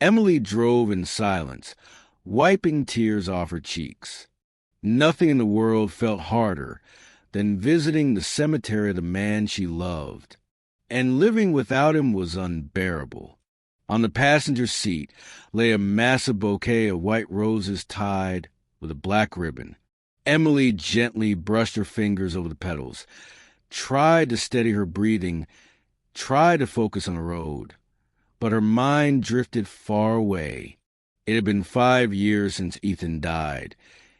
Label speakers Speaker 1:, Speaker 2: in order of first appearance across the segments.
Speaker 1: Emily drove in silence, wiping tears off her cheeks. Nothing in the world felt harder than visiting the cemetery of the man she loved, and living without him was unbearable. On the passenger seat lay a massive bouquet of white roses tied with a black ribbon. Emily gently brushed her fingers over the petals, tried to steady her breathing, tried to focus on the road. But her mind drifted far away. It had been 5 years since Ethan died,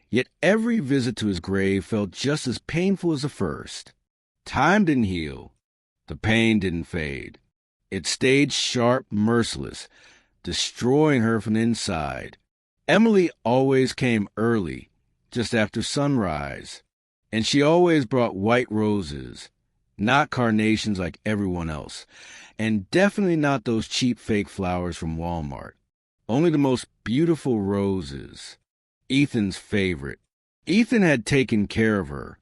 Speaker 1: yet every visit to his grave felt just as painful as the first. Time didn't heal. The pain didn't fade. It stayed sharp, merciless, destroying her from the inside. Emily always came early, just after sunrise, and she always brought white roses, not carnations like everyone else, and definitely not those cheap fake flowers from Walmart. Only the most beautiful roses. Ethan's favorite. Ethan had taken care of her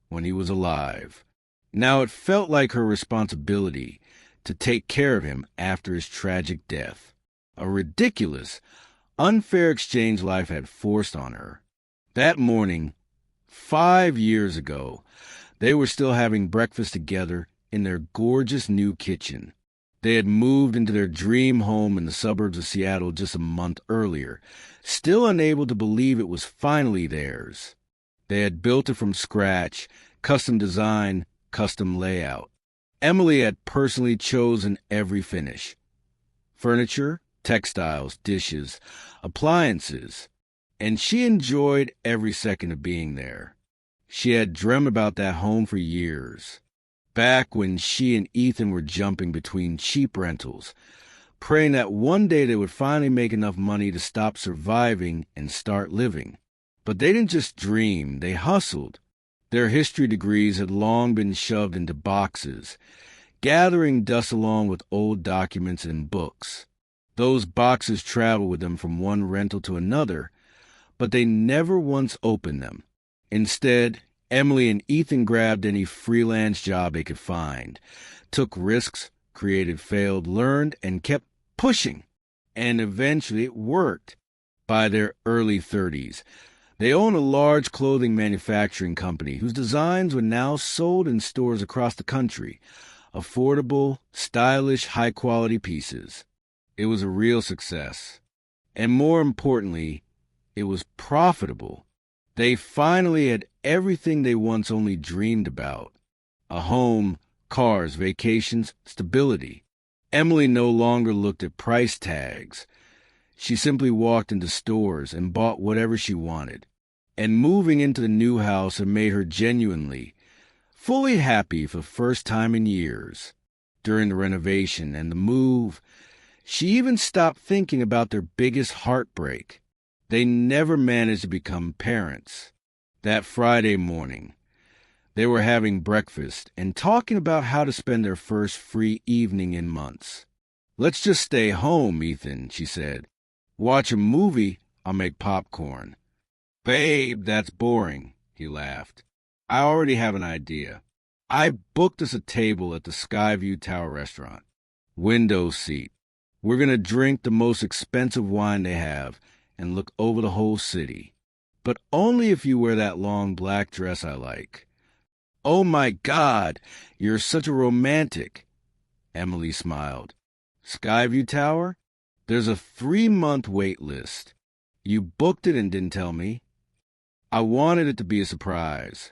Speaker 1: when he was alive. Now it felt like her responsibility to take care of him after his tragic death. A ridiculous, unfair exchange life had forced on her. That morning, 5 years ago, they were still having breakfast together in their gorgeous new kitchen. They had moved into their dream home in the suburbs of Seattle just a month earlier, still unable to believe it was finally theirs. They had built it from scratch, custom design, custom layout. Emily had personally chosen every finish. Furniture, textiles, dishes, appliances, and she enjoyed every second of being there. She had dreamt about that home for years, back when she and Ethan were jumping between cheap rentals, praying that one day they would finally make enough money to stop surviving and start living. But they didn't just dream, they hustled. Their history degrees had long been shoved into boxes, gathering dust along with old documents and books. Those boxes traveled with them from one rental to another, but they never once opened them. Instead, Emily and Ethan grabbed any freelance job they could find, took risks, created failed, learned, and kept pushing. And eventually it worked. By their early 30s, they owned a large clothing manufacturing company whose designs were now sold in stores across the country. Affordable, stylish, high-quality pieces. It was a real success. And more importantly, it was profitable. They finally had everything they once only dreamed about. A home, cars, vacations, stability. Emily no longer looked at price tags. She simply walked into stores and bought whatever she wanted. And moving into the new house had made her genuinely, fully happy for the first time in years. During the renovation and the move, she even stopped thinking about their biggest heartbreak. They never managed to become parents. That Friday morning, they were having breakfast and talking about how to spend their first free evening in months. "Let's just stay home, Ethan," she said. "Watch a movie, I'll make popcorn." "Babe, that's boring," he laughed. "I already have an idea. I booked us a table at the Skyview Tower restaurant. Window seat. We're going to drink the most expensive wine they have and look over the whole city. But only if you wear that long black dress I like." "Oh my God, you're such a romantic." Emily smiled. "Skyview Tower? There's a 3-month wait list. You booked it and didn't tell me." "I wanted it to be a surprise."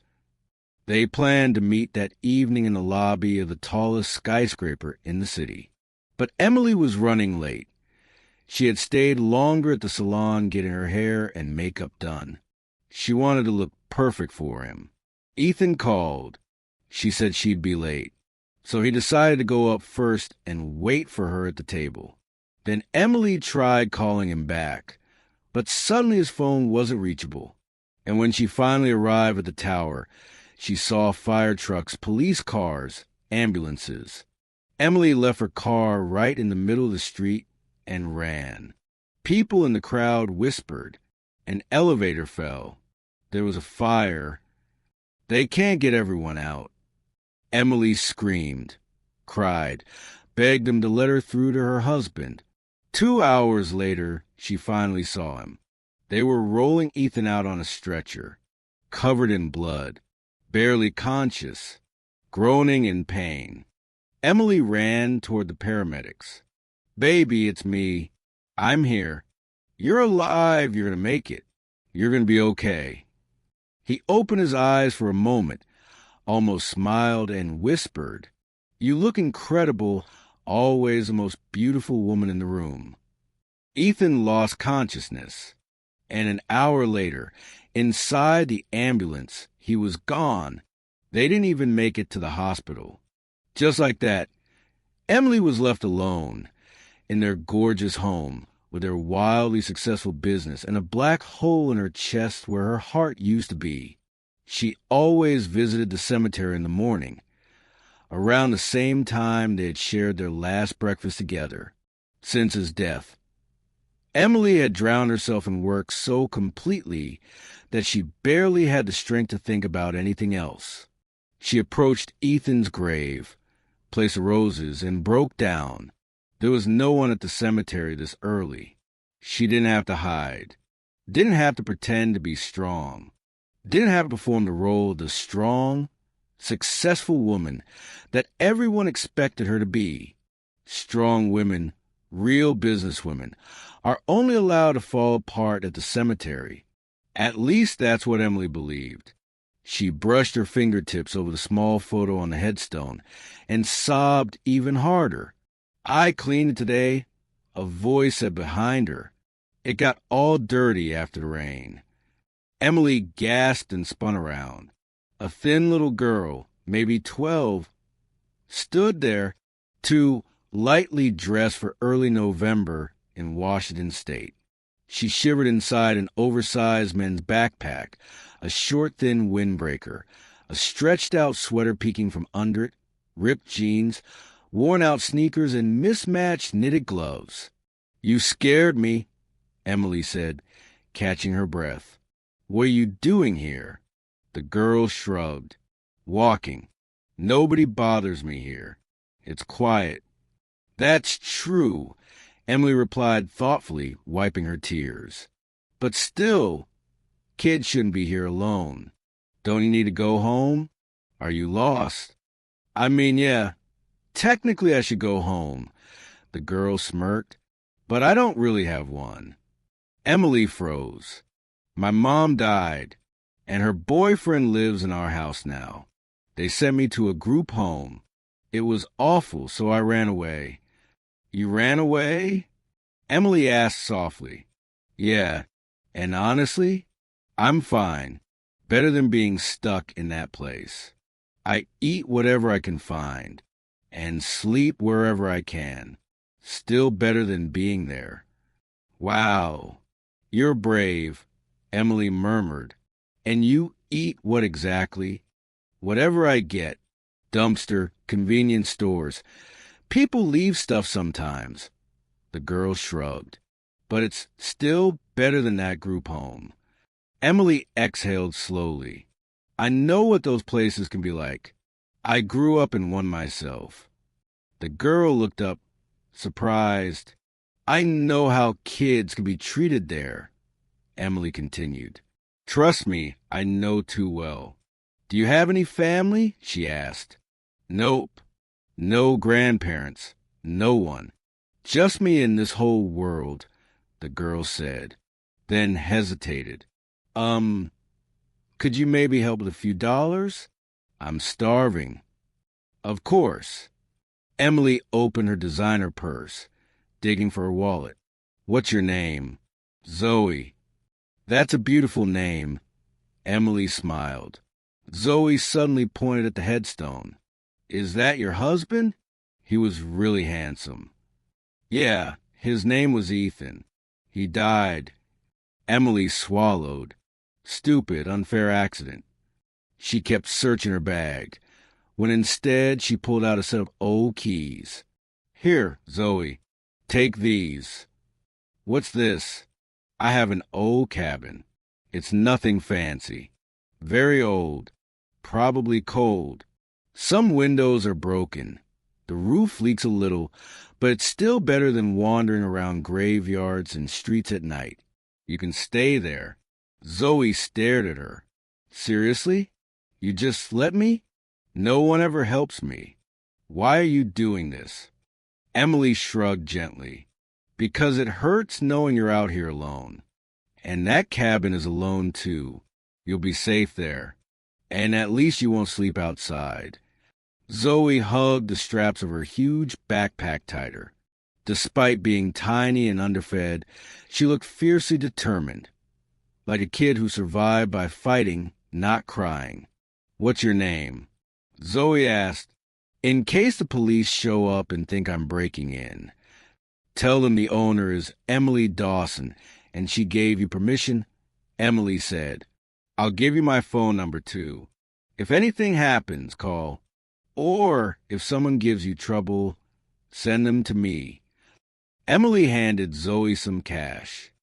Speaker 1: They planned to meet that evening in the lobby of the tallest skyscraper in the city. But Emily was running late. She had stayed longer at the salon getting her hair and makeup done. She wanted to look perfect for him. Ethan called. She said she'd be late. So he decided to go up first and wait for her at the table. Then Emily tried calling him back, but suddenly his phone wasn't reachable. And when she finally arrived at the tower, she saw fire trucks, police cars, ambulances. Emily left her car right in the middle of the street and ran. People in the crowd whispered. An elevator fell. There was a fire. They can't get everyone out. Emily screamed, cried, begged him to let her through to her husband. 2 hours later, she finally saw him. They were rolling Ethan out on a stretcher, covered in blood, barely conscious, groaning in pain. Emily ran toward the paramedics. "Baby, it's me. I'm here. You're alive. You're going to make it. You're going to be okay." He opened his eyes for a moment, almost smiled, and whispered, "You look incredible, always the most beautiful woman in the room." Ethan lost consciousness, and an hour later, inside the ambulance, he was gone. They didn't even make it to the hospital. Just like that, Emily was left alone in their gorgeous home with their wildly successful business and a black hole in her chest where her heart used to be. She always visited the cemetery in the morning, around the same time they had shared their last breakfast together, since his death. Emily had drowned herself in work so completely that she barely had the strength to think about anything else. She approached Ethan's grave, place of roses, and broke down. There was no one at the cemetery this early. She didn't have to hide, didn't have to pretend to be strong, didn't have to perform the role of the strong, successful woman that everyone expected her to be. Strong women, real businesswomen, are only allowed to fall apart at the cemetery. At least that's what Emily believed. She brushed her fingertips over the small photo on the headstone and sobbed even harder. "I cleaned it today," a voice said behind her. "It got all dirty after the rain." Emily gasped and spun around. A thin little girl, maybe 12, stood there, too lightly dressed for early November in Washington State. She shivered inside an oversized men's backpack, a short, thin windbreaker, a stretched-out sweater peeking from under it, ripped jeans, worn-out sneakers, and mismatched knitted gloves. "You scared me," Emily said, catching her breath. "What are you doing here?" The girl shrugged. "Walking. Nobody bothers me here. It's quiet." "That's true," Emily replied thoughtfully, wiping her tears. "But still, kids shouldn't be here alone. Don't you need to go home? Are you lost?" "I mean, yeah, technically I should go home," the girl smirked, "but I don't really have one." Emily froze. "My mom died, and her boyfriend lives in our house now. They sent me to a group home. It was awful, so I ran away." "You ran away?" Emily asked softly. "Yeah, and honestly, I'm fine. Better than being stuck in that place. I eat whatever I can find, and sleep wherever I can. Still better than being there." "Wow, you're brave," Emily murmured. "And you eat what exactly?" "Whatever I get. Dumpster, convenience stores. People leave stuff sometimes." The girl shrugged. "But it's still better than that group home." Emily exhaled slowly. "I know what those places can be like. I grew up in one myself." The girl looked up, surprised. "I know how kids can be treated there," Emily continued. "Trust me, I know too well." "Do you have any family?" she asked. "Nope. No grandparents. No one. Just me in this whole world," the girl said, then hesitated. Could you maybe help with a few dollars? I'm starving." "Of course." Emily opened her designer purse, digging for her wallet. "What's your name?" "Zoe." "That's a beautiful name." Emily smiled. Zoe suddenly pointed at the headstone. "Is that your husband?" He was really handsome. "Yeah, his name was Ethan. He died." Emily swallowed. Stupid, unfair accident. She kept searching her bag, when instead she pulled out a set of old keys. "Here, Zoe, take these." "What's this?" "I have an old cabin. It's nothing fancy. Very old. Probably cold. Some windows are broken. The roof leaks a little, but it's still better than wandering around graveyards and streets at night. You can stay there." Zoe stared at her. "Seriously? You just let me? No one ever helps me. Why are you doing this?" Emily shrugged gently. "Because it hurts knowing you're out here alone. And that cabin is alone, too. You'll be safe there. And at least you won't sleep outside." Zoe hugged the straps of her huge backpack tighter. Despite being tiny and underfed, she looked fiercely determined, like a kid who survived by fighting, not crying. "What's your name?" Zoe asked. "In case the police show up and think I'm breaking in, tell them the owner is Emily Dawson, and she gave you permission." Emily said, "I'll give you my phone number, too. If anything happens, call. Or if someone gives you trouble, send them to me." Emily handed Zoe some cash.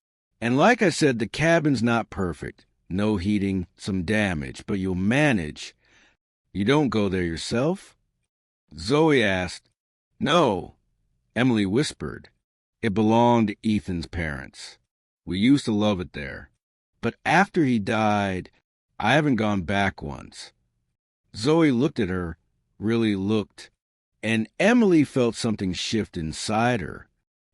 Speaker 1: "And like I said, the cabin's not perfect. No heating, some damage, but you'll manage. You don't go there yourself?" Zoe asked. "No," Emily whispered. "It belonged to Ethan's parents. We used to love it there. But after he died, I haven't gone back once." Zoe looked at her, really looked, and Emily felt something shift inside her.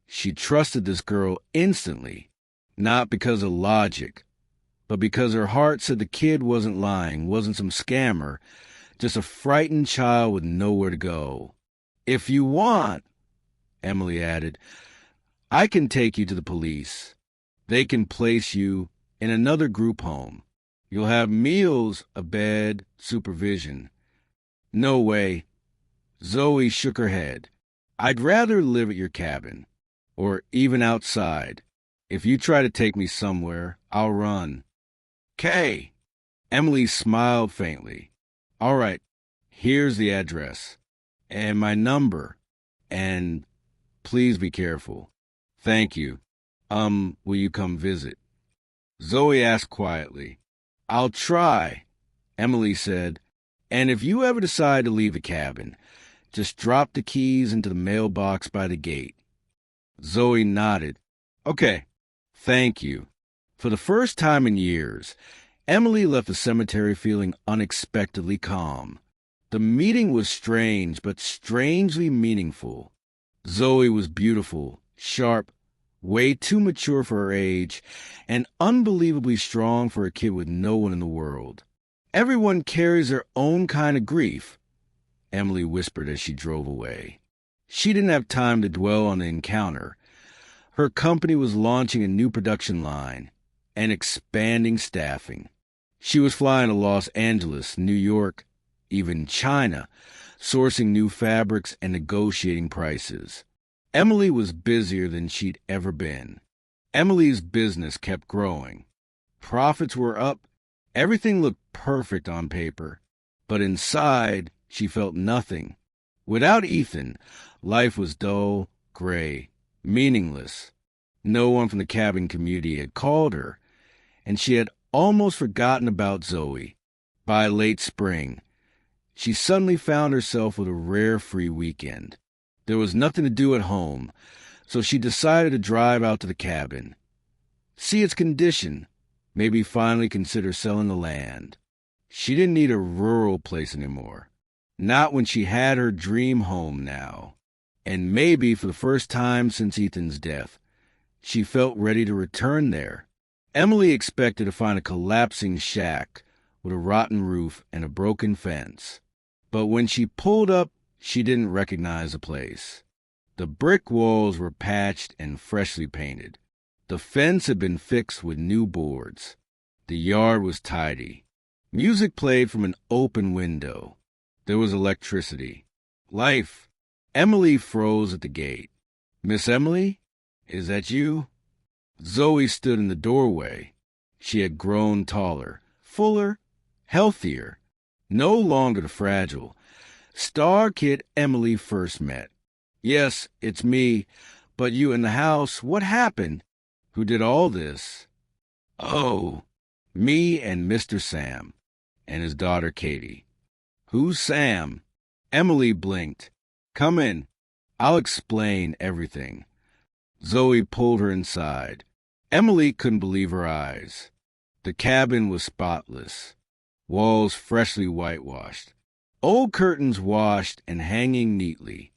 Speaker 1: She trusted this girl instantly, not because of logic, but because her heart said the kid wasn't lying, wasn't some scammer, just a frightened child with nowhere to go. "If you want," Emily added, "I can take you to the police. They can place you in another group home. You'll have meals, a bed, supervision." "No way." Zoe shook her head. "I'd rather live at your cabin, or even outside. If you try to take me somewhere, I'll run." "Kay." Emily smiled faintly. "All right, here's the address. And my number. And please be careful." "Thank you. Will you come visit?" Zoe asked quietly. "I'll try," Emily said. "And if you ever decide to leave the cabin, just drop the keys into the mailbox by the gate." Zoe nodded. "Okay, thank you." For the first time in years, Emily left the cemetery feeling unexpectedly calm. The meeting was strange, but strangely meaningful. Zoe was beautiful, sharp, way too mature for her age, and unbelievably strong for a kid with no one in the world. "Everyone carries their own kind of grief," Emily whispered as she drove away. She didn't have time to dwell on the encounter. Her company was launching a new production line and expanding staffing. She was flying to Los Angeles, New York, even China, sourcing new fabrics and negotiating prices. Emily was busier than she'd ever been. Emily's business kept growing. Profits were up. Everything looked perfect on paper. But inside, she felt nothing. Without Ethan, life was dull, gray, meaningless. No one from the cabin community had called her, and she had almost forgotten about Zoe. By late spring, she suddenly found herself with a rare free weekend. There was nothing to do at home, so she decided to drive out to the cabin, see its condition, maybe finally consider selling the land. She didn't need a rural place anymore, not when she had her dream home now. And maybe for the first time since Ethan's death, she felt ready to return there. Emily expected to find a collapsing shack with a rotten roof and a broken fence. But when she pulled up, she didn't recognize the place. The brick walls were patched and freshly painted. The fence had been fixed with new boards. The yard was tidy. Music played from an open window. There was electricity. Life. Emily froze at the gate. "Miss Emily? Is that you?" Zoe stood in the doorway. She had grown taller, fuller, healthier, no longer the fragile, star kid Emily first met. "Yes, it's me. But you in the house, what happened? Who did all this?" "Oh, me and Mr. Sam, and his daughter Katie." "Who's Sam?" Emily blinked. Come in. I'll explain everything. Zoe pulled her inside. Emily couldn't believe her eyes. The cabin was spotless, walls freshly whitewashed, old curtains washed and hanging neatly.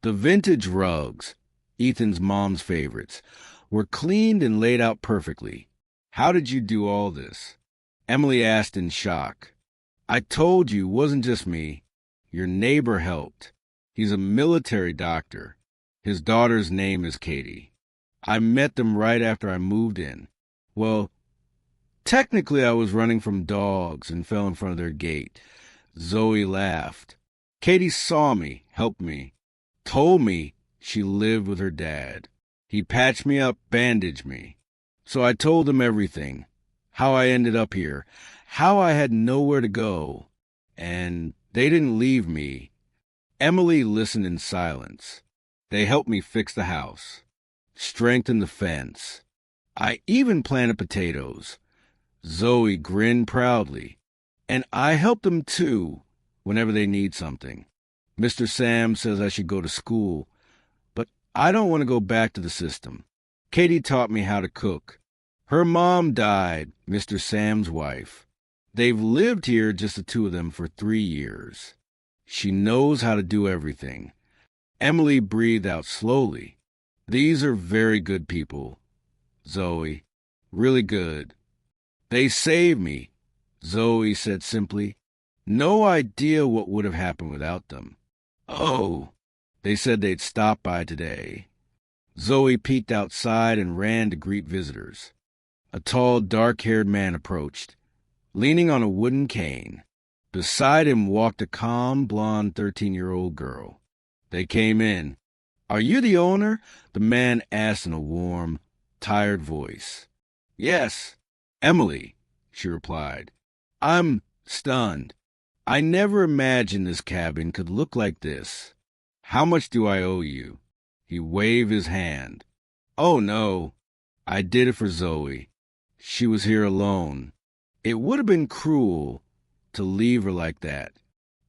Speaker 1: The vintage rugs, Ethan's mom's favorites, were cleaned and laid out perfectly. How did you do all this? Emily asked in shock. I told you it wasn't just me. Your neighbor helped. He's a military doctor. His daughter's name is Katie. I met them right after I moved in. Well, technically I was running from dogs and fell in front of their gate. Zoe laughed. Katie saw me, helped me, told me she lived with her dad. He patched me up, bandaged me. So I told them everything, how I ended up here, how I had nowhere to go. And they didn't leave me. Emily listened in silence. They helped me fix the house, strengthen the fence. I even planted potatoes. Zoe grinned proudly. And I help them too, whenever they need something. Mr. Sam says I should go to school, but I don't want to go back to the system. Katie taught me how to cook. Her mom died, Mr. Sam's wife. They've lived here, just the two of them, for 3 years. She knows how to do everything. Emily breathed out slowly. These are very good people, Zoe. Really good. They saved me, Zoe said simply. No idea what would have happened without them. Oh, they said they'd stop by today. Zoe peeked outside and ran to greet visitors. A tall, dark-haired man approached, leaning on a wooden cane. Beside him walked a calm, blonde 13-year-old girl. They came in. Are you the owner? The man asked in a warm, tired voice. Yes, Emily, she replied. I'm stunned. I never imagined this cabin could look like this. How much do I owe you? He waved his hand. Oh, no. I did it for Zoe. She was here alone. It would have been cruel to leave her like that.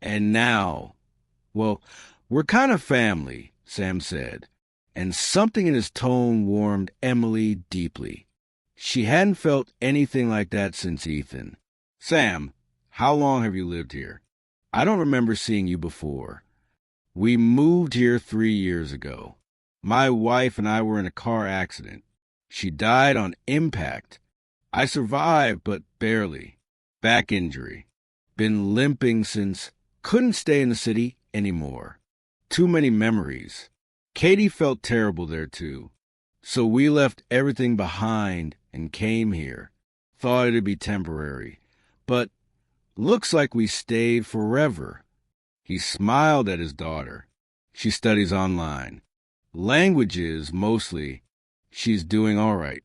Speaker 1: And now, well, we're kind of family, Sam said, and something in his tone warmed Emily deeply. She hadn't felt anything like that since Ethan. Sam, how long have you lived here? I don't remember seeing you before. We moved here 3 years ago. My wife and I were in a car accident. She died on impact. I survived, but barely. Back injury. Been limping since. Couldn't stay in the city anymore. Too many memories. Katie felt terrible there, too. So we left everything behind and came here. Thought it'd be temporary. But looks like we stayed forever. He smiled at his daughter. She studies online. Languages, mostly. She's doing all right.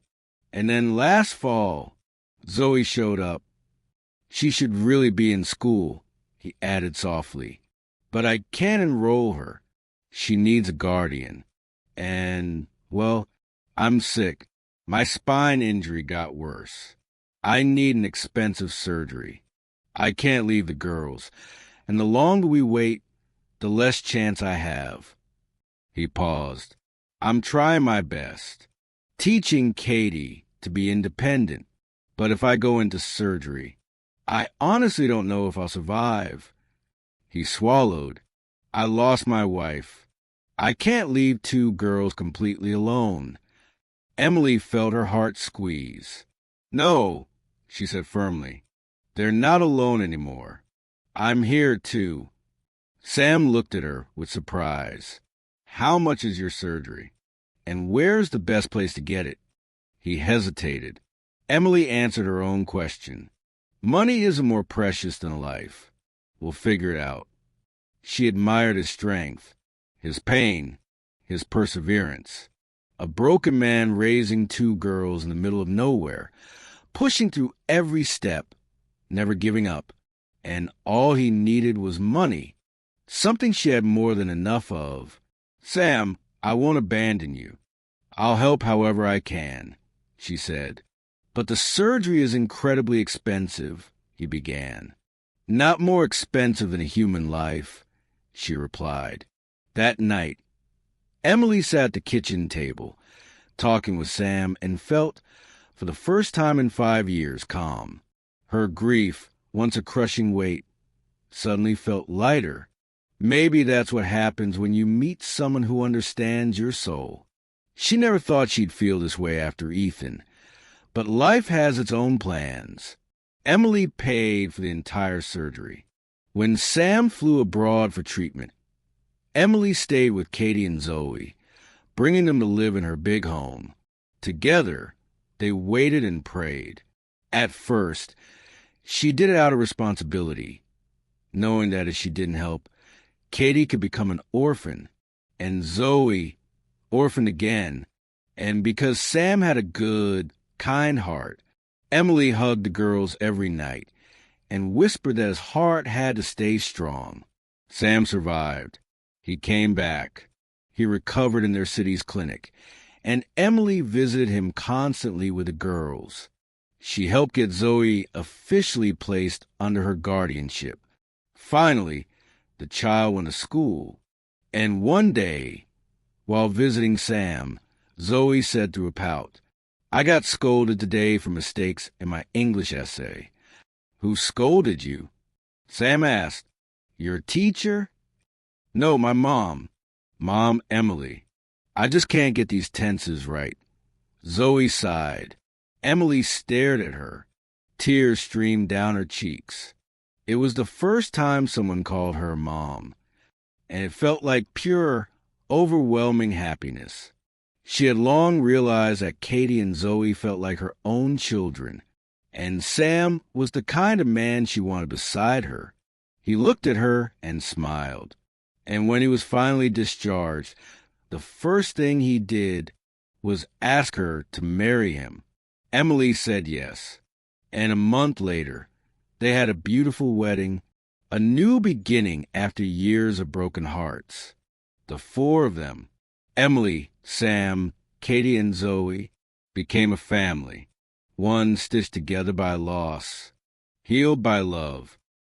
Speaker 1: And then last fall, Zoe showed up. She should really be in school, he added softly. But I can't enroll her. She needs a guardian. And, well, I'm sick. My spine injury got worse. I need an expensive surgery. I can't leave the girls. And the longer we wait, the less chance I have. He paused. I'm trying my best. Teaching Katie to be independent. But if I go into surgery, I honestly don't know if I'll survive. He swallowed. I lost my wife. I can't leave 2 girls completely alone. Emily felt her heart squeeze. No, she said firmly. They're not alone anymore. I'm here, too. Sam looked at her with surprise. How much is your surgery? And where's the best place to get it? He hesitated. Emily answered her own question. Money isn't more precious than life. We'll figure it out. She admired his strength, his pain, his perseverance. A broken man raising 2 girls in the middle of nowhere, pushing through every step, never giving up. And all he needed was money, something she had more than enough of. Sam, I won't abandon you. I'll help however I can, she said. But the surgery is incredibly expensive, he began. Not more expensive than a human life, she replied. That night, Emily sat at the kitchen table, talking with Sam, and felt, for the first time in 5 years, calm. Her grief, once a crushing weight, suddenly felt lighter. Maybe that's what happens when you meet someone who understands your soul. She never thought she'd feel this way after Ethan, but life has its own plans. Emily paid for the entire surgery. When Sam flew abroad for treatment, Emily stayed with Katie and Zoe, bringing them to live in her big home. Together, they waited and prayed. At first, she did it out of responsibility, knowing that if she didn't help, Katie could become an orphan, and Zoe orphaned again. And because Sam had a good, kind heart, Emily hugged the girls every night and whispered that his heart had to stay strong. Sam survived. He came back. He recovered in their city's clinic, and Emily visited him constantly with the girls. She helped get Zoe officially placed under her guardianship. Finally, the child went to school, and one day, while visiting Sam, Zoe said through a pout, "I got scolded today for mistakes in my English essay." "Who scolded you?" Sam asked. "Your teacher?" "No, my mom." "Mom, Emily. I just can't get these tenses right." Zoe sighed. Emily stared at her. Tears streamed down her cheeks. It was the first time someone called her mom, and it felt like pure, overwhelming happiness. She had long realized that Katie and Zoe felt like her own children, and Sam was the kind of man she wanted beside her. He looked at her and smiled, and when he was finally discharged, the first thing he did was ask her to marry him. Emily said yes, and a month later, they had a beautiful wedding, a new beginning after years of broken hearts. The four of them, Emily, Sam, Katie, and Zoe, became a family, one stitched together by loss, healed by love,